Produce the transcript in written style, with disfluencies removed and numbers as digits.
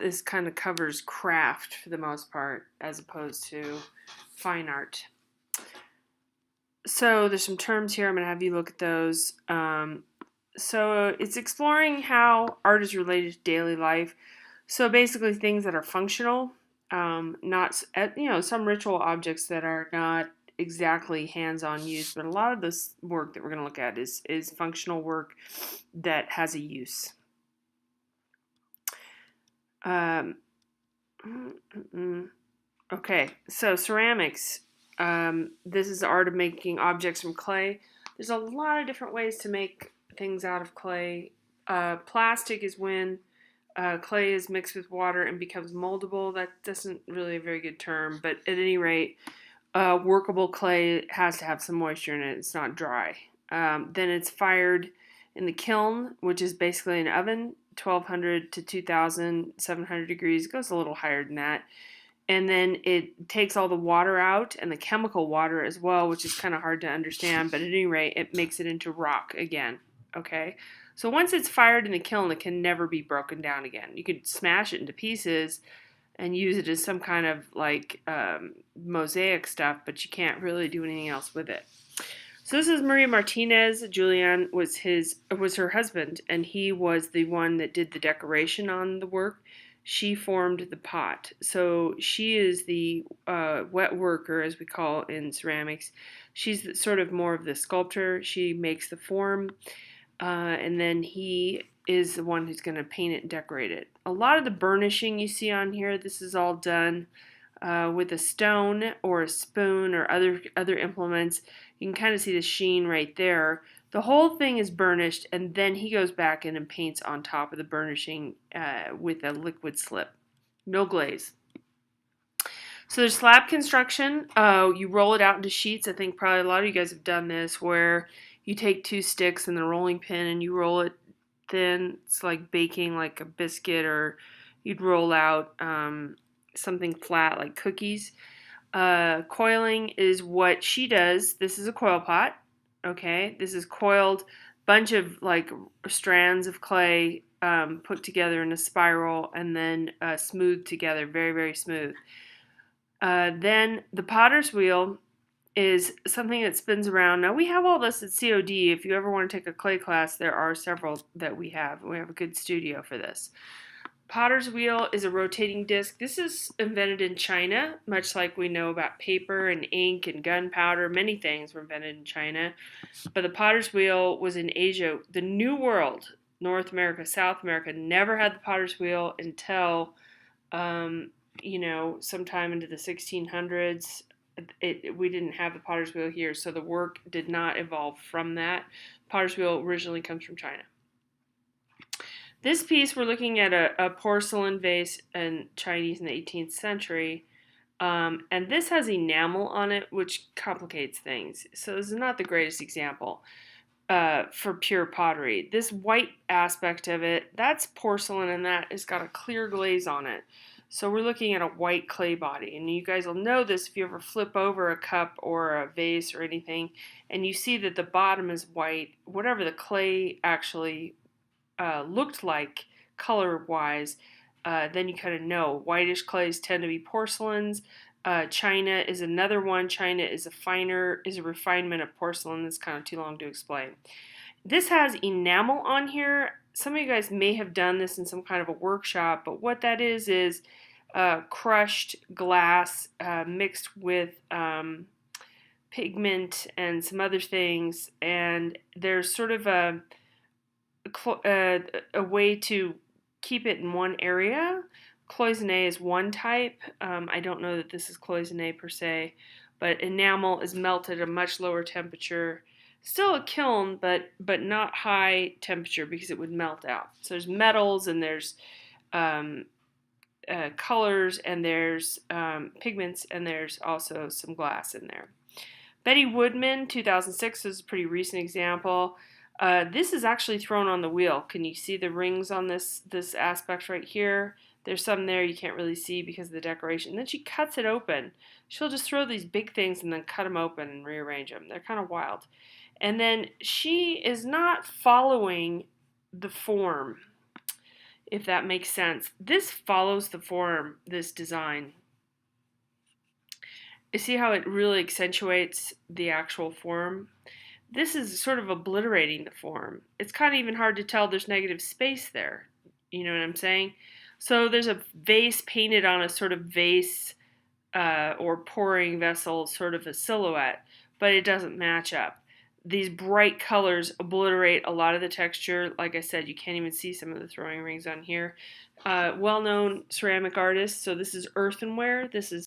this kind of covers craft for the most part, as opposed to fine art. So there's some terms here. I'm going to have you look at those. So it's exploring how art is related to daily life. So basically things that are functional, not, some ritual objects that are not exactly hands-on use, but a lot of this work that we're going to look at is functional work that has a use. Okay, so ceramics. This is the art of making objects from clay. There's a lot of different ways to make things out of clay. Plastic is when clay is mixed with water and becomes moldable. That isn't really a very good term, but at any rate, workable clay has to have some moisture in it. It's not dry. Then it's fired in the kiln, which is basically an oven, 1200 to 2700 degrees. It goes a little higher than that. And then it takes all the water out and the chemical water as well, which is kind of hard to understand. But at any rate, it makes it into rock again. Okay? So once it's fired in the kiln, it can never be broken down again. You could smash it into pieces and use it as some kind of mosaic stuff, but you can't really do anything else with it. So this is Maria Martinez. Julian was her husband, and he was the one that did the decoration on the work. She formed the pot. So she is the wet worker, as we call in ceramics. She's sort of more of the sculptor. She makes the form, and then he is the one who's going to paint it and decorate it. A lot of the burnishing you see on here, this is all done with a stone or a spoon or other implements. You can kind of see the sheen right there. The whole thing is burnished, and then he goes back in and paints on top of the burnishing with a liquid slip. No glaze. So there's slab construction. You roll it out into sheets. I think probably a lot of you guys have done this, where you take two sticks and the rolling pin and you roll it thin. It's like baking like a biscuit, or you'd roll out something flat like cookies. Coiling is what she does. This is a coil pot. Okay, this is coiled, bunch of like strands of clay put together in a spiral and then smoothed together, very, very smooth. Then the potter's wheel is something that spins around. Now we have all this at COD. If you ever want to take a clay class, there are several that we have. We have a good studio for this. Potter's wheel is a rotating disc. This is invented in China, much like we know about paper and ink and gunpowder. Many things were invented in China. But the potter's wheel was in Asia. The New World, North America, South America, never had the potter's wheel until, sometime into the 1600s. We didn't have the potter's wheel here, so the work did not evolve from that. Potter's wheel originally comes from China. This piece, we're looking at a porcelain vase in Chinese in the 18th century, and this has enamel on it, which complicates things. So this is not the greatest example for pure pottery. This white aspect of it, that's porcelain, and that has got a clear glaze on it. So we're looking at a white clay body, and you guys will know this if you ever flip over a cup or a vase or anything, and you see that the bottom is white. Whatever the clay actually looked like color-wise, then you kind of know. Whitish clays tend to be porcelains. China is another one. China is a refinement of porcelain. That's kind of too long to explain. This has enamel on here. Some of you guys may have done this in some kind of a workshop, but what that is crushed glass mixed with pigment and some other things, and there's sort of a way to keep it in one area. Cloisonné is one type. I don't know that this is cloisonné per se, but enamel is melted at a much lower temperature. Still a kiln, but not high temperature because it would melt out. So there's metals and there's colors and there's pigments and there's also some glass in there. Betty Woodman, 2006, is a pretty recent example. This is actually thrown on the wheel. Can you see the rings on this aspect right here? There's some there you can't really see because of the decoration. And then she cuts it open. She'll just throw these big things and then cut them open and rearrange them. They're kind of wild. And then she is not following the form. if that makes sense. This follows the form, this design. You see how it really accentuates the actual form? This is sort of obliterating the form. It's kind of even hard to tell there's negative space there. You know what I'm saying? So there's a vase painted on a sort of vase or pouring vessel, sort of a silhouette, but it doesn't match up. These bright colors obliterate a lot of the texture. Like I said, you can't even see some of the throwing rings on here. Well-known ceramic artist. So this is earthenware. This is